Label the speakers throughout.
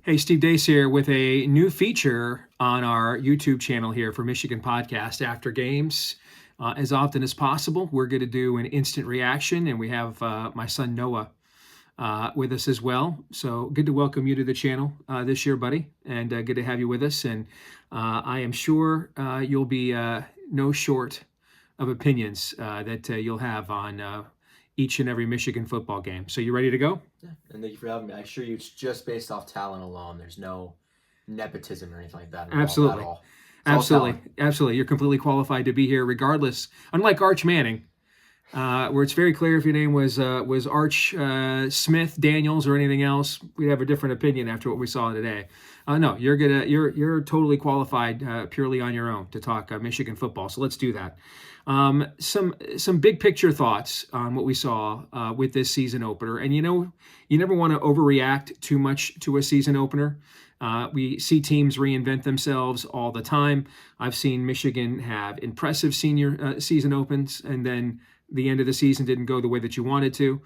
Speaker 1: Hey, Steve Dace here with a new feature on our YouTube channel here for Michigan Podcast After Games. As often as possible, we're going to do an instant reaction, and we have my son Noah with us as well. So good to welcome you to the channel this year, buddy, and good to have you with us. And I am sure you'll be no short of opinions that you'll have on each and every Michigan football game. So you ready to go?
Speaker 2: Yeah, and thank you for having me. I assure you it's just based off talent alone. There's no nepotism or anything like that
Speaker 1: Absolutely.
Speaker 2: at all.
Speaker 1: Absolutely. You're completely qualified to be here regardless. Unlike Arch Manning, where it's very clear if your name was Arch Smith, Daniels, or anything else, we'd have a different opinion after what we saw today. No, you're totally qualified purely on your own to talk Michigan football. So let's do that. Some big picture thoughts on what we saw with this season opener. And you never want to overreact too much to a season opener. We see teams reinvent themselves all the time. I've seen Michigan have impressive senior season opens, and then the end of the season didn't go the way that you wanted to.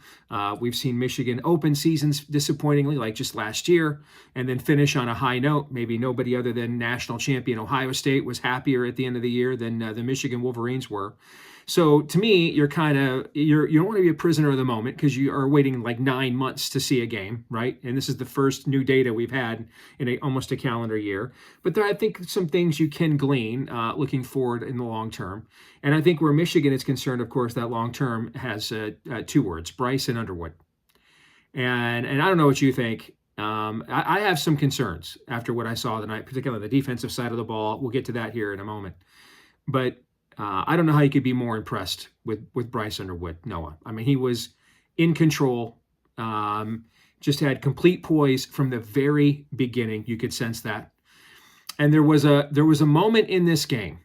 Speaker 1: We've seen Michigan open seasons disappointingly, like just last year, and then finish on a high note. Maybe nobody other than national champion Ohio State was happier at the end of the year than the Michigan Wolverines were. So to me, you don't want to be a prisoner of the moment because you are waiting like 9 months to see a game, right? And this is the first new data we've had in almost a calendar year. But there, I think some things you can glean looking forward in the long term. And I think where Michigan is concerned, of course, that long term has two words: Bryce and Underwood. And I don't know what you think. I have some concerns after what I saw tonight, particularly on the defensive side of the ball. We'll get to that here in a moment. But I don't know how you could be more impressed with Bryce Underwood, Noah. I mean, he was in control, just had complete poise from the very beginning. You could sense that. And there was a moment in this game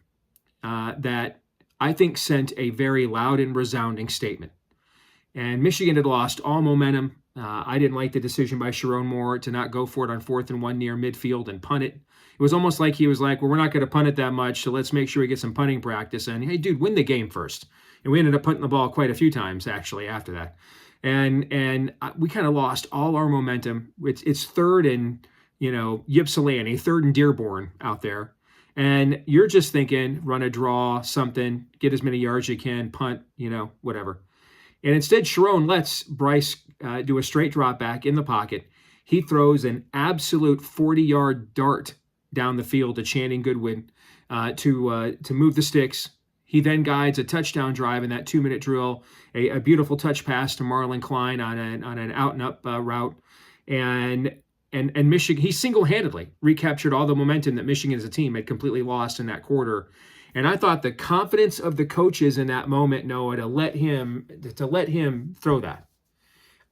Speaker 1: that I think sent a very loud and resounding statement. And Michigan had lost all momentum. I didn't like the decision by Sharon Moore to not go for it on 4th and 1 near midfield and punt it. It was almost like he was like, well, we're not going to punt it that much, so let's make sure we get some punting practice. And, hey, dude, win the game first. And we ended up punting the ball quite a few times, actually, after that. And we kind of lost all our momentum. It's third and, Ypsilanti, 3rd and Dearborn out there. And you're just thinking, run a draw, something, get as many yards as you can, punt, whatever. And instead, Sharon lets Bryce do a straight drop back in the pocket. He throws an absolute 40-yard dart down the field to Channing Goodwin to move the sticks. He then guides a touchdown drive in that 2-minute drill, a beautiful touch pass to Marlon Klein on an out and up route, and Michigan, he single-handedly recaptured all the momentum that Michigan as a team had completely lost in that quarter. And I thought the confidence of the coaches in that moment, Noah, to let him throw that.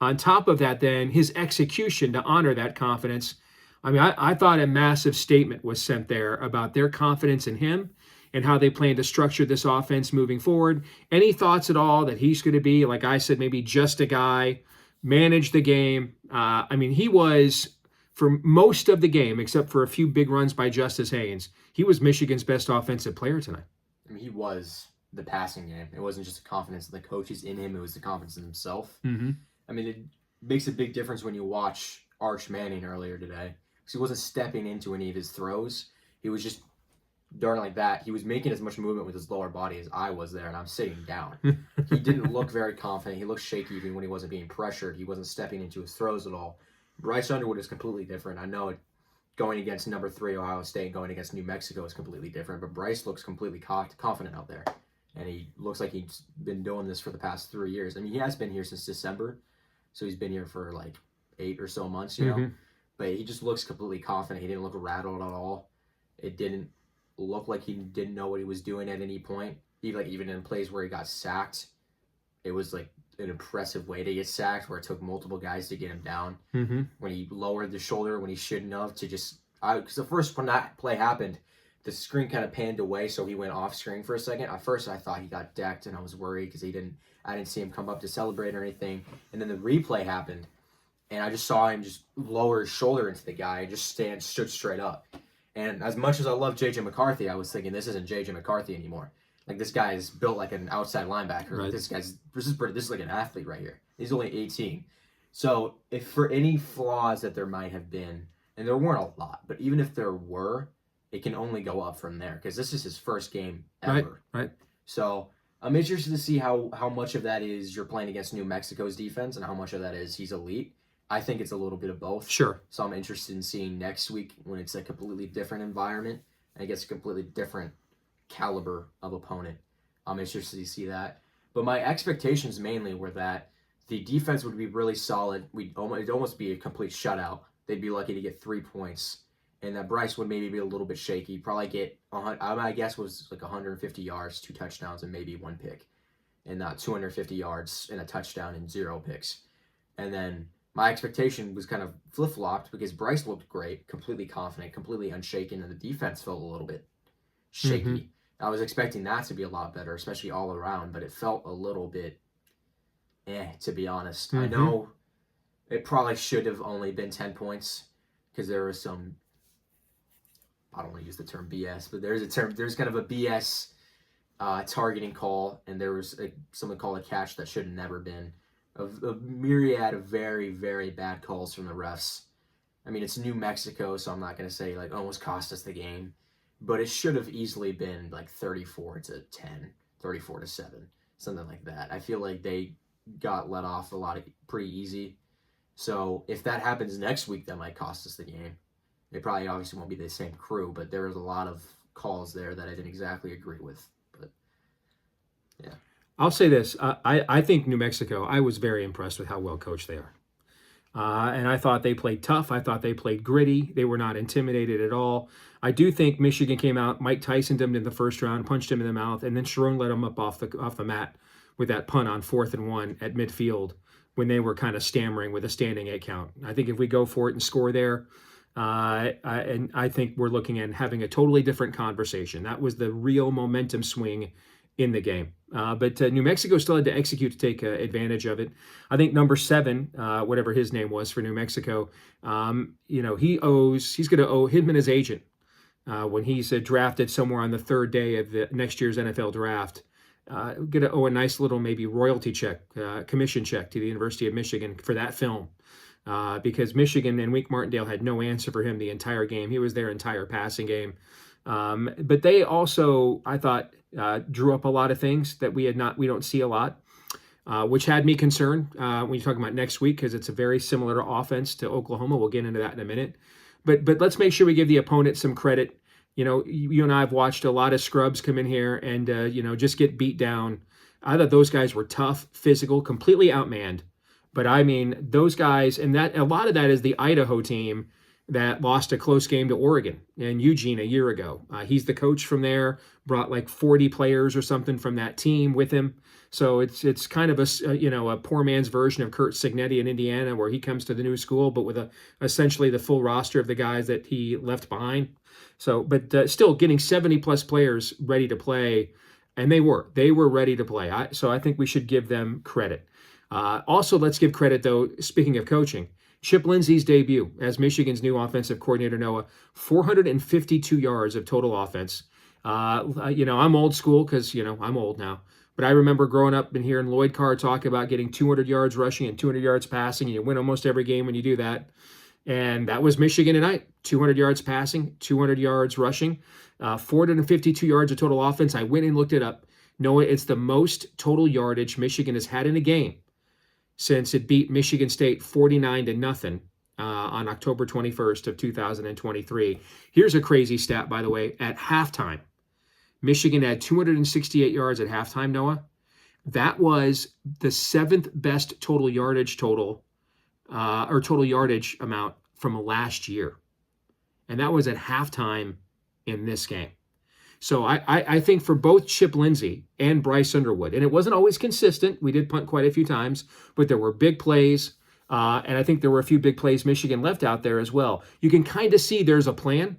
Speaker 1: On top of that, then his execution to honor that confidence. I mean, I thought a massive statement was sent there about their confidence in him and how they plan to structure this offense moving forward. Any thoughts at all that he's going to be, like I said, maybe just a guy, manage the game? I mean, he was, for most of the game, except for a few big runs by Justice Haynes, he was Michigan's best offensive player tonight.
Speaker 2: I mean, he was the passing game. It wasn't just the confidence of the coaches in him. It was the confidence in himself.
Speaker 1: Mm-hmm.
Speaker 2: I mean, it makes a big difference when you watch Arch Manning earlier today. Because he wasn't stepping into any of his throws. He was just darting like that. He was making as much movement with his lower body as I was there, and I'm sitting down. He didn't look very confident. He looked shaky even when he wasn't being pressured. He wasn't stepping into his throws at all. Bryce Underwood is completely different. I know going against number 3 Ohio State, going against New Mexico is completely different, but Bryce looks completely confident out there. And he looks like he's been doing this for the past 3 years. I mean, he has been here since December, so he's been here for like 8 or so months, you know. But he just looks completely confident. He didn't look rattled at all. It didn't look like he didn't know what he was doing at any point. Even in plays where he got sacked, it was like an impressive way to get sacked, where it took multiple guys to get him down.
Speaker 1: Mm-hmm.
Speaker 2: When he lowered the shoulder when he shouldn't have, to just because the first when that play happened, the screen kind of panned away, so he went off screen for a second. At first, I thought he got decked, and I was worried because I didn't see him come up to celebrate or anything. And then the replay happened, and I just saw him just lower his shoulder into the guy and just stood straight up. And as much as I love J.J. McCarthy, I was thinking, this isn't J.J. McCarthy anymore. Like, this guy is built like an outside linebacker.
Speaker 1: Right.
Speaker 2: This is like an athlete right here. He's only 18. So if for any flaws that there might have been And there weren't a lot, but even if there were, it can only go up from there because this is his first game ever.
Speaker 1: Right.
Speaker 2: So I'm interested to see how much of that is you're playing against New Mexico's defense and how much of that is he's elite. I think it's a little bit of both.
Speaker 1: Sure.
Speaker 2: So I'm interested in seeing next week when it's a completely different environment and it gets a completely different caliber of opponent. I'm interested to see that. But my expectations mainly were that the defense would be really solid. It'd almost be a complete shutout. They'd be lucky to get 3 points. And that Bryce would maybe be a little bit shaky. Probably get, my guess was like 150 yards, 2 touchdowns, and maybe 1 pick. And not 250 yards and a touchdown and 0 picks. And then my expectation was kind of flip-flopped because Bryce looked great, completely confident, completely unshaken, and the defense felt a little bit shaky.
Speaker 1: Mm-hmm.
Speaker 2: I was expecting that to be a lot better, especially all around, but it felt a little bit to be honest.
Speaker 1: Mm-hmm.
Speaker 2: I know it probably should have only been 10 points because there was some, I don't want to use the term BS, but there's kind of a BS targeting call, and there was something called a catch that should have never been. A myriad of very, very bad calls from the refs. I mean, it's New Mexico, so I'm not going to say, like, almost cost us the game, but it should have easily been, like, 34-10, 34-7, something like that. I feel like they got let off pretty easy. So if that happens next week, that might cost us the game. It probably obviously won't be the same crew, but there was a lot of calls there that I didn't exactly agree with. But yeah,
Speaker 1: I'll say this: I think New Mexico. I was very impressed with how well coached they are, and I thought they played tough. I thought they played gritty. They were not intimidated at all. I do think Michigan came out. Mike Tyson did him in the first round, punched him in the mouth, and then Sharon let him up off the mat with that punt on 4th and 1 at midfield when they were kind of stammering with a standing 8 count. I think if we go for it and score there. And I think we're looking at having a totally different conversation. That was the real momentum swing in the game. But New Mexico still had to execute to take advantage of it. I think number 7, whatever his name was for New Mexico, he's going to owe him and his agent when he's drafted somewhere on the 3rd day of the next year's NFL draft. Going to owe a nice little maybe royalty check, commission check to the University of Michigan for that film. Because Michigan and Wink Martindale had no answer for him the entire game. He was their entire passing game. But they also, I thought, drew up a lot of things that we don't see a lot, which had me concerned when you're talking about next week, because it's a very similar offense to Oklahoma. We'll get into that in a minute. But let's make sure we give the opponent some credit. You and I have watched a lot of scrubs come in here and, just get beat down. I thought those guys were tough, physical, completely outmanned. But I mean, those guys, and that a lot of that is the Idaho team that lost a close game to Oregon and Eugene a year ago. He's the coach from there, brought like 40 players or something from that team with him. So it's kind of a poor man's version of Kurt Signetti in Indiana, where he comes to the new school, but with essentially the full roster of the guys that he left behind. So, but still getting 70 plus players ready to play, and they were ready to play. So I think we should give them credit. Also, let's give credit, though, speaking of coaching, Chip Lindsey's debut as Michigan's new offensive coordinator, Noah, 452 yards of total offense. I'm old school because, I'm old now. But I remember growing up and hearing Lloyd Carr talk about getting 200 yards rushing and 200 yards passing. You win almost every game when you do that. And that was Michigan tonight. 200 yards passing, 200 yards rushing, 452 yards of total offense. I went and looked it up. Noah, it's the most total yardage Michigan has had in a game since it beat Michigan State 49-0 on October 21st of 2023. Here's a crazy stat, by the way. At halftime, Michigan had 268 yards at halftime, Noah. That was the 7th best total yardage amount from last year. And that was at halftime in this game. So I think for both Chip Lindsey and Bryce Underwood, and it wasn't always consistent. We did punt quite a few times, but there were big plays. And I think there were a few big plays Michigan left out there as well. You can kind of see there's a plan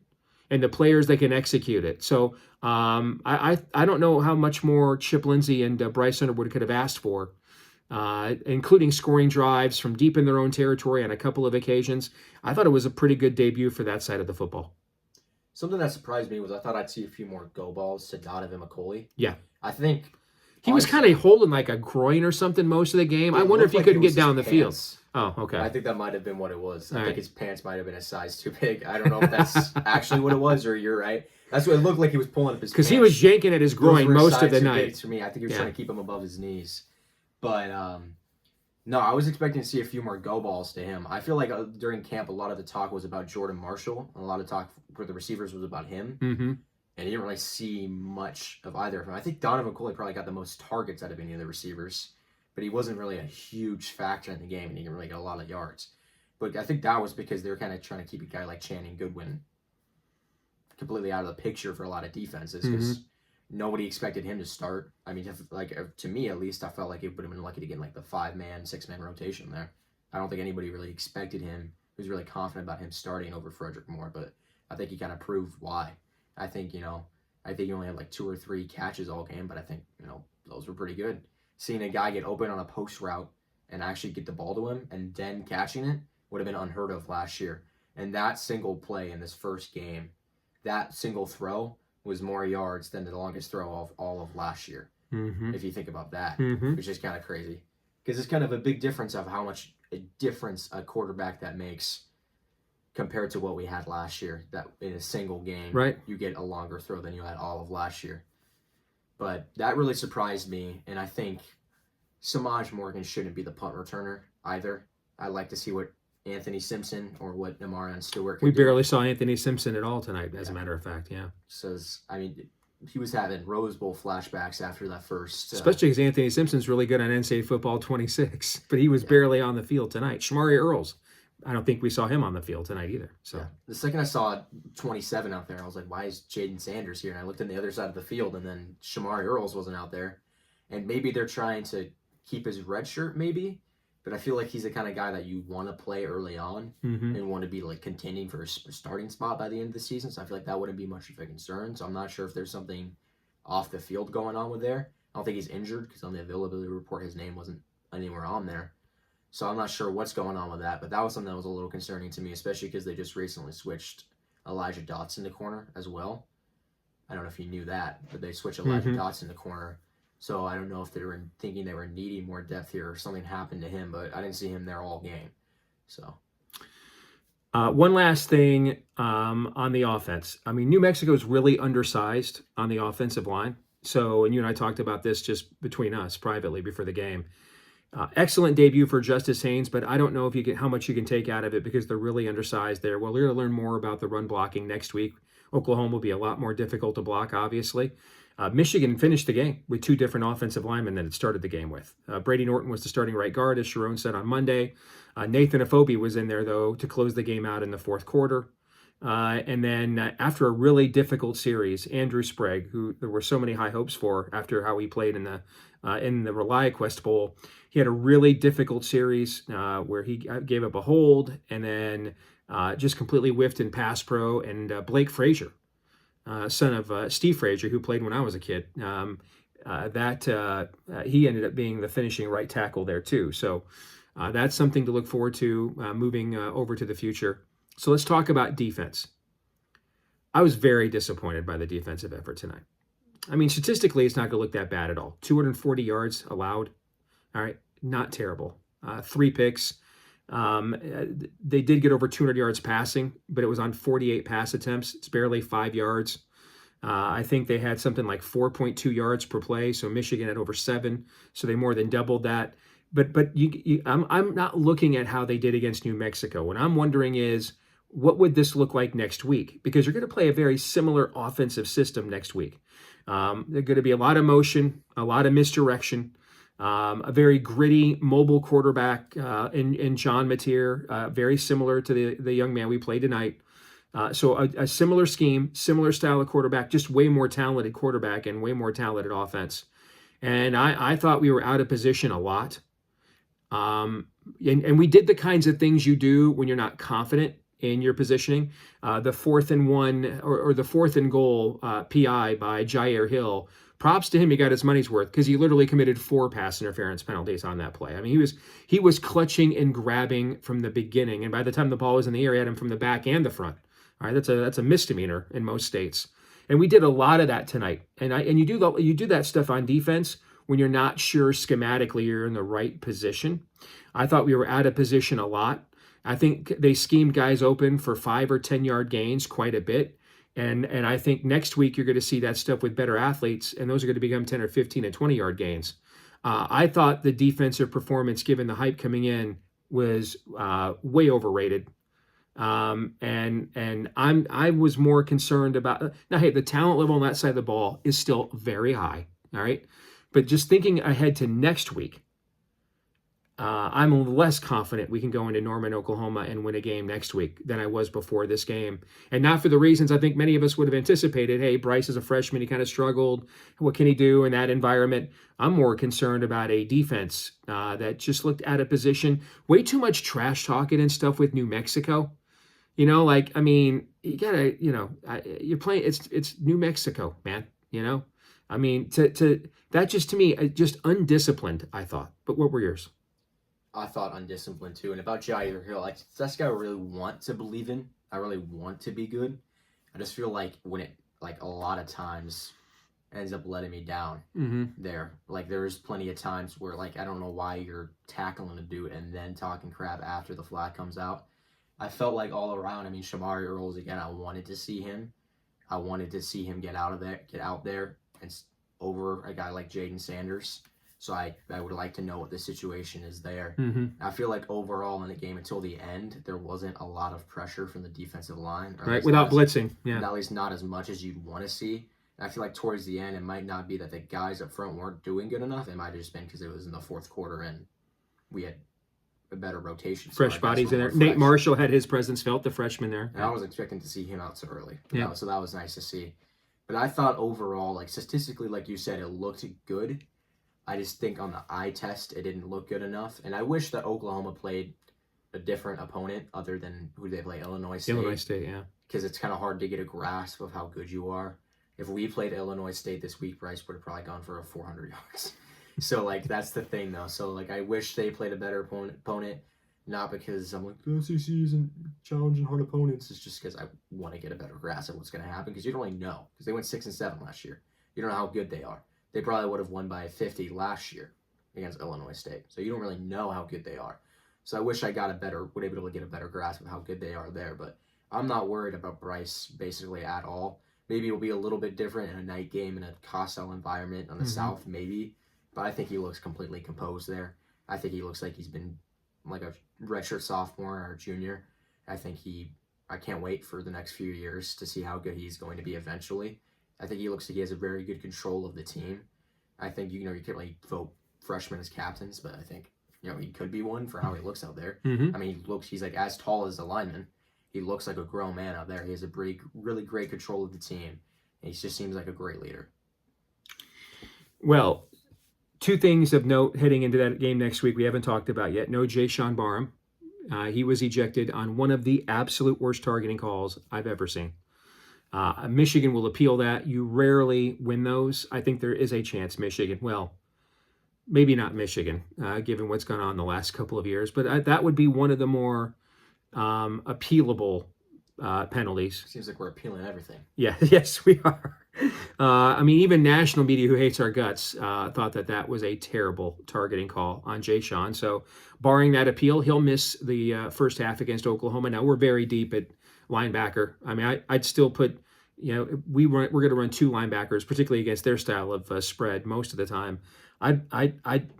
Speaker 1: and the players that can execute it. So I don't know how much more Chip Lindsey and Bryce Underwood could have asked for, including scoring drives from deep in their own territory on a couple of occasions. I thought it was a pretty good debut for that side of the football.
Speaker 2: Something that surprised me was I thought I'd see a few more go balls to Donovan McCauley.
Speaker 1: Yeah.
Speaker 2: I think
Speaker 1: he was kind of holding like a groin or something most of the game. I wonder if he couldn't get down the field. Oh, okay.
Speaker 2: I think that might have been what it was. I
Speaker 1: All
Speaker 2: think
Speaker 1: right.
Speaker 2: his pants might have been a size too big. I don't know if that's actually what it was or you're right. That's what it looked like. He was pulling up his
Speaker 1: Because
Speaker 2: pants.
Speaker 1: he was yanking at his
Speaker 2: Those
Speaker 1: groin
Speaker 2: were a
Speaker 1: most of
Speaker 2: size
Speaker 1: the
Speaker 2: too big
Speaker 1: night.
Speaker 2: for me. I think he was
Speaker 1: Yeah.
Speaker 2: trying to keep him above his knees. But no, I was expecting to see a few more go balls to him. I feel like during camp, a lot of the talk was about Jordan Marshall. And a lot of talk for the receivers was about him.
Speaker 1: Mm-hmm.
Speaker 2: And you didn't really see much of either of them. I think Donovan Coley probably got the most targets out of any of the receivers. But he wasn't really a huge factor in the game, and he didn't really get a lot of yards. But I think that was because they were kind of trying to keep a guy like Channing Goodwin completely out of the picture for a lot of defenses because nobody expected him to start. I mean, to me at least, I felt like it would have been lucky to get like the 5-man, 6-man rotation there. I don't think anybody really expected him. Who was really confident about him starting over Frederick Moore, but I think he kind of proved why. I think he only had like 2 or 3 catches all game, but I think those were pretty good. Seeing a guy get open on a post route and actually get the ball to him and then catching it would have been unheard of last year. And that single play in this first game, that single throw was more yards than the longest throw of all of last year.
Speaker 1: Mm-hmm.
Speaker 2: If you think about that,
Speaker 1: Mm-hmm.
Speaker 2: which is kind of crazy. Because it's kind of a big difference of how much a difference a quarterback that makes compared to what we had last year, that in a single game,
Speaker 1: Right.
Speaker 2: you get a longer throw than you had all of last year. But that really surprised me, and I think Samaj Morgan shouldn't be the punt returner either. I'd like to see what Anthony Simpson or what Amarion Stewart could
Speaker 1: We
Speaker 2: do.
Speaker 1: barely saw Anthony Simpson at all tonight, as a matter of fact, yeah.
Speaker 2: He was having Rose Bowl flashbacks after that first.
Speaker 1: Especially because Anthony Simpson's really good on NCAA football 26, but he was barely on the field tonight. Shamari Earls, I don't think we saw him on the field tonight either. So
Speaker 2: The second I saw 27 out there, I was like, why is Jaden Sanders here? And I looked on the other side of the field, and then Shamari Earls wasn't out there. And maybe they're trying to keep his red shirt, maybe. But I feel like he's the kind of guy that you want to play early on and want to be like contending for a starting spot by the end of the season. So I feel like that wouldn't be much of a concern. So I'm not sure if there's something off the field going on with there. I don't think he's injured because on the availability report his name wasn't anywhere on there. So I'm not sure what's going on with that. But that was something that was a little concerning to me, especially because they just recently switched Elijah Dotson to corner as well. I don't know if you knew that, but they switched Elijah Dotson to corner. So I don't know if they were thinking they were needing more depth here or something happened to him, but I didn't see him there all game. So
Speaker 1: one last thing on the offense. I mean, New Mexico is really undersized on the offensive line. So, and you and I talked about this just between us privately before the game. Excellent debut for Justice Haynes, but I don't know if how much you can take out of it because they're really undersized there. We're going to learn more about the run blocking next week. Oklahoma will be a lot more difficult to block, obviously. Michigan finished the game with 2 different offensive linemen than it started the game with. Brady Norton was the starting right guard, as Sharon said on Monday. Nathan Afobe was in there, though, to close the game out in the fourth quarter. And then after a really difficult series, Andrew Sprague, who there were so many high hopes for after how he played in the ReliaQuest Bowl, he had a really difficult series where he gave up a hold and then just completely whiffed in pass pro. And Blake Frazier, son of Steve Frazier, who played when I was a kid, he ended up being the finishing right tackle there too. So that's something to look forward to moving over to the future. So let's talk about defense. I was very disappointed by the defensive effort tonight. I mean, statistically, it's not going to look that bad at all. 240 yards allowed. All right, not terrible. 3 picks. They did get over 200 yards passing, but it was on 48 pass attempts. It's barely 5 yards. I think they had something like 4.2 yards per play. So Michigan had over 7. So they more than doubled that. But I'm not looking at how they did against New Mexico. What I'm wondering is, what would this look like next week? Because you're going to play a very similar offensive system next week. There's going to be a lot of motion, a lot of misdirection, a very gritty, mobile quarterback in John Mateer, very similar to the young man we played tonight. So a similar scheme, similar style of quarterback, just way more talented quarterback and way more talented offense. And I thought we were out of position a lot. And we did the kinds of things you do when you're not confident in your positioning. The 4th and 1 or the 4th and goal PI by Jair Hill. Props to him. He got his money's worth because he literally committed 4 pass interference penalties on that play. I mean, he was clutching and grabbing from the beginning, and by the time the ball was in the air, he had him from the back and the front. All right, that's a misdemeanor in most states, and we did a lot of that tonight. And you do that stuff on defense when you're not sure schematically you're in the right position. I thought we were out of position a lot. I think they schemed guys open for 5 or 10 yard gains quite a bit. And I think next week you're going to see that stuff with better athletes, and those are going to become 10 or 15 and 20 yard gains. I thought the defensive performance, given the hype coming in, was way overrated. And I was more concerned about now. Hey, the talent level on that side of the ball is still very high. All right, but just thinking ahead to next week, I'm less confident we can go into Norman, Oklahoma, and win a game next week than I was before this game. And not for the reasons I think many of us would have anticipated. Hey, Bryce is a freshman. He kind of struggled. What can he do in that environment? I'm more concerned about a defense that just looked out of position. Way too much trash talking and stuff with New Mexico. You know, like, I mean, you gotta, you're playing, it's New Mexico, man, I mean, to that just, to me, just undisciplined, I thought. But what were yours?
Speaker 2: I thought undisciplined too. And about Jair Hill, like, that's guy I really want to believe in. I really want to be good. I just feel like when it, like, a lot of times ends up letting me down there. Like, there's plenty of times where, like, I don't know why you're tackling a dude and then talking crap after the flag comes out. I felt like all around, I mean, Shamari Earls, again, I wanted to see him. I wanted to see him get out there and over a guy like Jaden Sanders. So I would like to know what the situation is there. I feel like overall in the game until the end, there wasn't a lot of pressure from the defensive line.
Speaker 1: Right, without blitzing. Yeah.
Speaker 2: At least not as much as you'd want to see. And I feel like towards the end, it might not be that the guys up front weren't doing good enough. It might have just been because it was in the fourth quarter and we had a better rotation.
Speaker 1: Fresh bodies in there. Nate Marshall had his presence felt, the freshman there.
Speaker 2: And I was expecting to see him out so early. So that was nice to see. But I thought overall, like, statistically, like you said, it looked good. I just think on the eye test, it didn't look good enough. And I wish that Oklahoma played a different opponent other than who they play, Illinois State.
Speaker 1: Illinois State, yeah.
Speaker 2: Because it's kind of hard to get a grasp of how good you are. If we played Illinois State this week, Bryce would have probably gone for 400 yards. So, like, that's the thing, though. So, like, I wish they played a better opponent. Not because I'm like, the SEC isn't challenging hard opponents. It's just because I want to get a better grasp of what's going to happen. Because you don't really know. Because they went 6-7 last year. You don't know how good they are. They probably would have won by 50 last year against Illinois State. So you don't really know how good they are. So I wish I would able to get a better grasp of how good they are there. But I'm not worried about Bryce basically at all. Maybe it'll be a little bit different in a night game in a hostile environment on the South, maybe. But I think he looks completely composed there. I think he looks like he's been like a redshirt sophomore or junior. I can't wait for the next few years to see how good he's going to be eventually. I think he looks like he has a very good control of the team. I think, you can't really vote freshmen as captains, but I think, he could be one for how he looks out there. I mean, he's like as tall as a lineman. He looks like a grown man out there. He has a really great control of the team. And he just seems like a great leader.
Speaker 1: Well, two things of note heading into that game next week we haven't talked about yet. No Jay-Sean Barham. He was ejected on one of the absolute worst targeting calls I've ever seen. Michigan will appeal that. You rarely win those. I think there is a chance Michigan, well, maybe not Michigan, given what's gone on the last couple of years, but that would be one of the more appealable penalties.
Speaker 2: Seems like we're appealing everything.
Speaker 1: Yeah, yes, we are. I mean, even national media who hates our guts thought that was a terrible targeting call on Jay-Sean. So barring that appeal, he'll miss the first half against Oklahoma. Now, we're very deep at linebacker. I mean, I'd still put, we're going to run two linebackers, particularly against their style of spread most of the time. I'd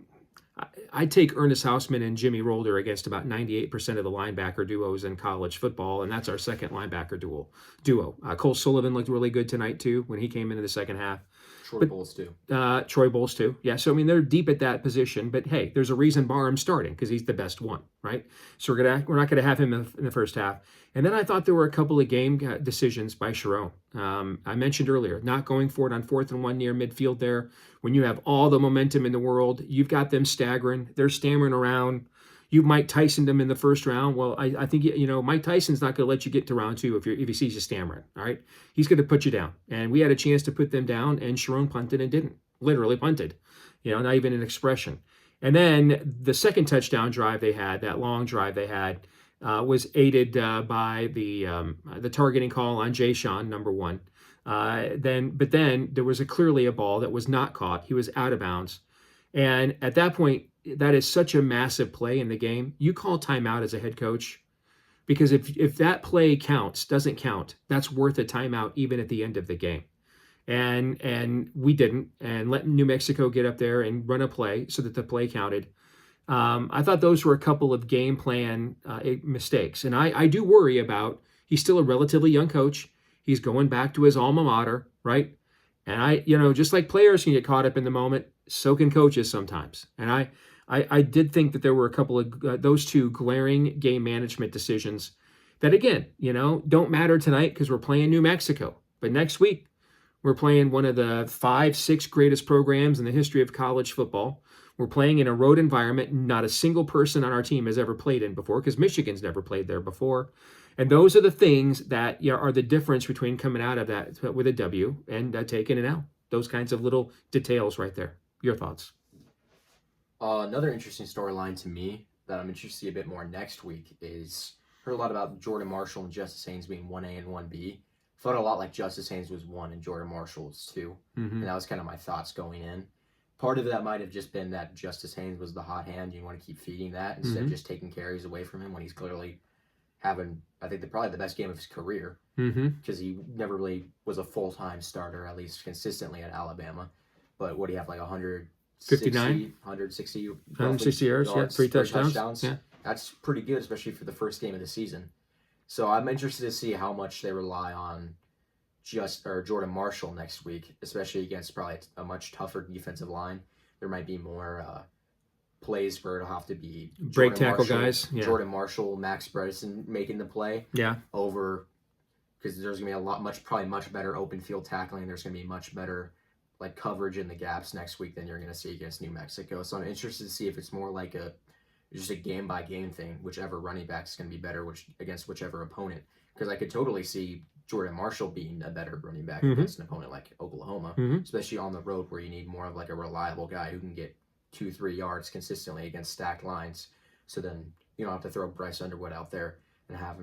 Speaker 1: take Ernest Hausman and Jimmy Rolder against about 98% of the linebacker duos in college football, and that's our second linebacker duo. Cole Sullivan looked really good tonight, too, when he came into the second half.
Speaker 2: Troy Bowles, too.
Speaker 1: Troy Bowles, too. Yeah, so, I mean, they're deep at that position. But, hey, there's a reason Barham's starting because he's the best one, right? So we're not going to have him in the first half. And then I thought there were a couple of game decisions by Sharon. I mentioned earlier, not going for it on 4th and 1 near midfield there. When you have all the momentum in the world, you've got them staggering. They're stammering around. You Mike Tyson them in the first round. Well, I think Mike Tyson's not going to let you get to round 2 if he sees you stammering. All right, he's going to put you down. And we had a chance to put them down, and Sharon punted and didn't. Literally punted. Not even an expression. And then the second touchdown drive they had, that long drive they had, was aided by the targeting call on Jay-Sean, number 1. But then there was clearly a ball that was not caught. He was out of bounds. And at that point, that is such a massive play in the game. You call timeout as a head coach, because if that play doesn't count, that's worth a timeout even at the end of the game. And we didn't, and let New Mexico get up there and run a play so that the play counted. I thought those were a couple of game plan mistakes. And I do worry about, he's still a relatively young coach. He's going back to his alma mater, right? And just like players can get caught up in the moment, so can coaches sometimes. And I did think that there were a couple of those two glaring game management decisions that, again, don't matter tonight because we're playing New Mexico. But next week, we're playing one of the 5-6 greatest programs in the history of college football. We're playing in a road environment not a single person on our team has ever played in before, because Michigan's never played there before. And those are the things that are the difference between coming out of that with a W and taking an L. Those kinds of little details right there. Your thoughts?
Speaker 2: Another interesting storyline to me that I'm interested to see a bit more next week is, heard a lot about Jordan Marshall and Justice Haynes being 1A and 1B. Felt a lot like Justice Haynes was 1 and Jordan Marshall was 2.
Speaker 1: Mm-hmm.
Speaker 2: And that was kind of my thoughts going in. Part of that might have just been that Justice Haynes was the hot hand. You want to keep feeding that instead of just taking carries away from him when he's clearly having, I think, probably the best game of his career, because he never really was a full-time starter, at least consistently at Alabama. But what do you have, like
Speaker 1: 159? 160 yards, yeah, 3 touchdowns. Yeah.
Speaker 2: That's pretty good, especially for the first game of the season. So I'm interested to see how much they rely on Jordan Marshall next week, especially against probably a much tougher defensive line. There might be more plays where it'll have to be
Speaker 1: break tackle guys. Yeah.
Speaker 2: Jordan Marshall, Max Bredesen making the play.
Speaker 1: Yeah.
Speaker 2: Over, because there's gonna be probably much better open field tackling. There's gonna be much better coverage in the gaps next week than you're gonna see against New Mexico. So I'm interested to see if it's more like just a game by game thing, whichever running back is gonna be better against whichever opponent. Because I could totally see Jordan Marshall being a better running back against an opponent like Oklahoma, especially on the road where you need more of a reliable guy who can get 2-3 yards consistently against stacked lines. So then you don't have to throw Bryce Underwood out there and have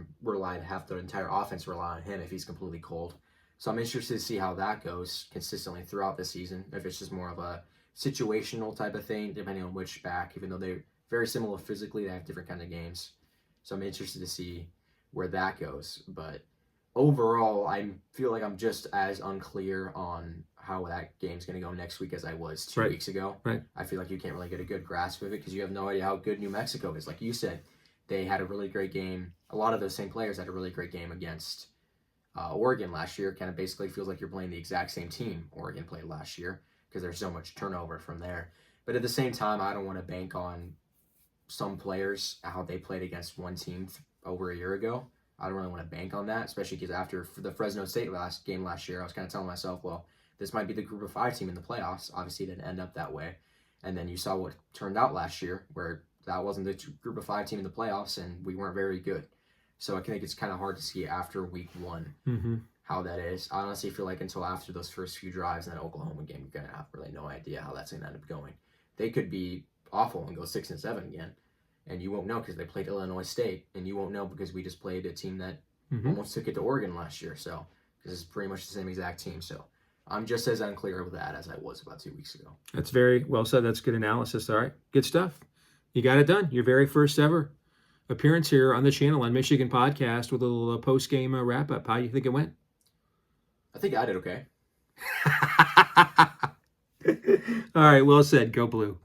Speaker 2: the entire offense rely on him if he's completely cold. So I'm interested to see how that goes consistently throughout the season. If it's just more of a situational type of thing, depending on which back, even though they're very similar physically, they have different kind of games. So I'm interested to see where that goes. But overall, I feel like I'm just as unclear on how that game's going to go next week as I was 2 weeks ago.
Speaker 1: Right.
Speaker 2: I feel like you can't really get a good grasp of it because you have no idea how good New Mexico is. Like you said, they had a really great game. A lot of those same players had a really great game against Oregon last year. Kind of basically feels like you're playing the exact same team Oregon played last year because there's so much turnover from there. But at the same time, I don't want to bank on some players, how they played against one team over a year ago. I don't really want to bank on that, especially because after the Fresno State game last year, I was kind of telling myself, well, this might be the Group of 5 team in the playoffs. Obviously, it didn't end up that way. And then you saw what turned out last year, where that wasn't the Group of 5 team in the playoffs, and we weren't very good. So I think it's kind of hard to see after week 1 how that is. I honestly feel like until after those first few drives in that Oklahoma game, you're going to have really no idea how that's going to end up going. They could be awful and go 6-7 again. And you won't know because they played Illinois State, and you won't know because we just played a team that almost took it to Oregon last year. So this is pretty much the same exact team. So I'm just as unclear with that as I was about 2 weeks ago.
Speaker 1: That's very well said. That's good analysis. All right, good stuff. You got it done. Your very first ever appearance here on the channel on Michigan Podcast with a little post-game wrap up. How do you think it went?
Speaker 2: I think I did okay.
Speaker 1: All right, well said. Go Blue.